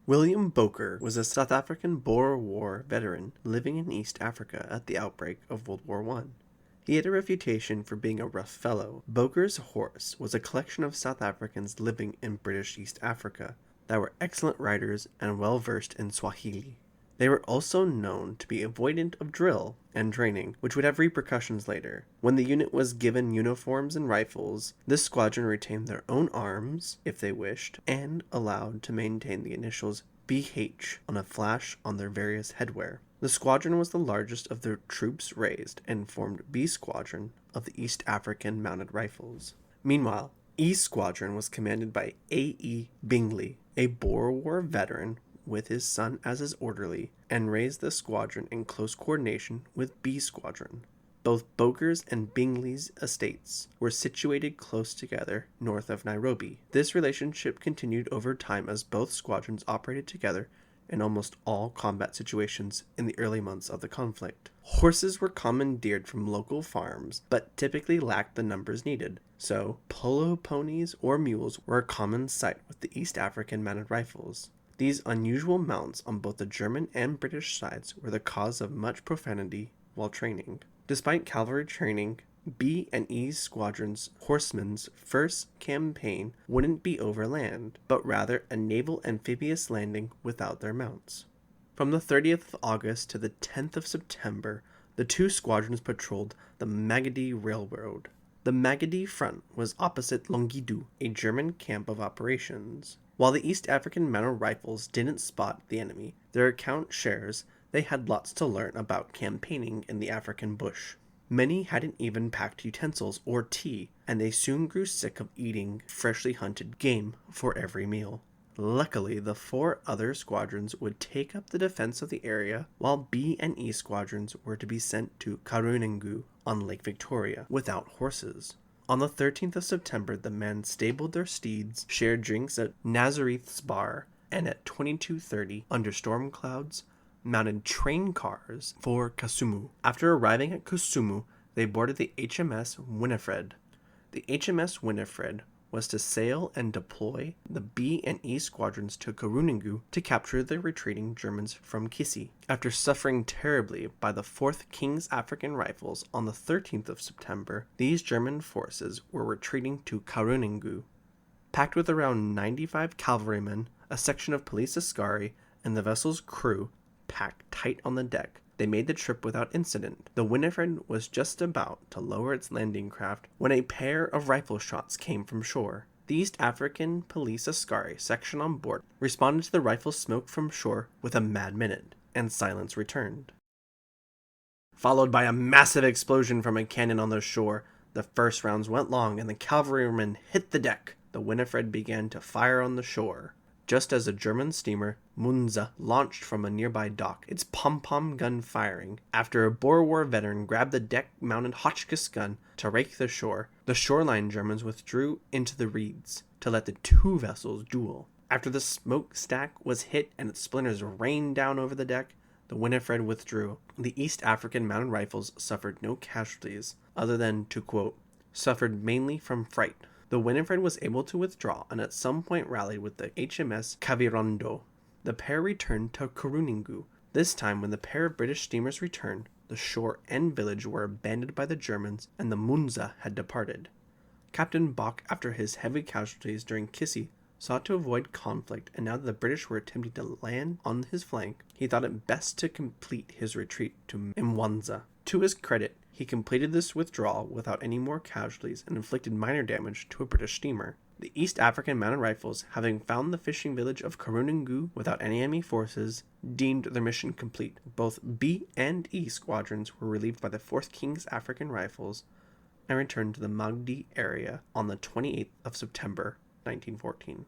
William Bowker was a South African Boer War veteran living in East Africa at the outbreak of World War I. He had a reputation for being a rough fellow. Bowker's horse was a collection of South Africans living in British East Africa that were excellent riders and well versed in Swahili. They were also known to be avoidant of drill and training, which would have repercussions later. When the unit was given uniforms and rifles, this squadron retained their own arms, if they wished, and allowed to maintain the initials BH on a flash on their various headwear. The squadron was the largest of the troops raised and formed B Squadron of the East African Mounted Rifles. Meanwhile, E Squadron was commanded by A.E. Bingley, a Boer War veteran with his son as his orderly, and raised the squadron in close coordination with B Squadron. Both Bowker's and Bingley's estates were situated close together north of Nairobi. This relationship continued over time as both squadrons operated together in almost all combat situations in the early months of the conflict. Horses were commandeered from local farms, but typically lacked the numbers needed, so polo ponies or mules were a common sight with the East African Mounted Rifles. These unusual mounts on both the German and British sides were the cause of much profanity while training. Despite cavalry training, B and E Squadron's horsemen's first campaign wouldn't be over land, but rather a naval amphibious landing without their mounts. From the 30th of August to the 10th of September, the two squadrons patrolled the Magadi Railroad. The Magadi front was opposite Longidu, a German camp of operations. While the East African Mounted Rifles didn't spot the enemy, their account shares they had lots to learn about campaigning in the African bush. Many hadn't even packed utensils or tea, and they soon grew sick of eating freshly hunted game for every meal. Luckily, the four other squadrons would take up the defense of the area, while B and E squadrons were to be sent to Karunengu on Lake Victoria without horses. On the 13th of September, the men stabled their steeds, shared drinks at Nazareth's bar, and at 22:30, under storm clouds, mounted train cars for Kisumu. After arriving at Kisumu, they boarded the HMS Winifred. The HMS Winifred was to sail and deploy the B and E squadrons to Karunengu to capture the retreating Germans from Kisi. After suffering terribly by the 4th King's African Rifles on the 13th of September, these German forces were retreating to Karunengu. Packed with around 95 cavalrymen, a section of police askari, and the vessel's crew packed tight on the deck, they made the trip without incident. The Winifred was just about to lower its landing craft when a pair of rifle shots came from shore. The East African Police Askari section on board responded to the rifle smoke from shore with a mad minute, and silence returned. Followed by a massive explosion from a cannon on the shore, the first rounds went long and the cavalrymen hit the deck. The Winifred began to fire on the shore. Just as a German steamer, Mzee, launched from a nearby dock, its pom-pom gun firing. After a Boer War veteran grabbed the deck-mounted Hotchkiss gun to rake the shore, the shoreline Germans withdrew into the reeds to let the two vessels duel. After the smokestack was hit and its splinters rained down over the deck, the Winifred withdrew. The East African Mounted Rifles suffered no casualties, other than, to quote, suffered mainly from fright. The Winifred was able to withdraw and at some point rallied with the HMS Kavirondo. The pair returned to Karunengu. This time, when the pair of British steamers returned, the shore and village were abandoned by the Germans and the Mzee had departed. Captain Bach, after his heavy casualties during Kisi, sought to avoid conflict, and now that the British were attempting to land on his flank, he thought it best to complete his retreat to Mwanza. To his credit, he completed this withdrawal without any more casualties and inflicted minor damage to a British steamer. The East African Mounted Rifles, having found the fishing village of Karunengu without any enemy forces, deemed their mission complete. Both B and E squadrons were relieved by the 4th King's African Rifles and returned to the Magadi area on the 28th of September, 1914.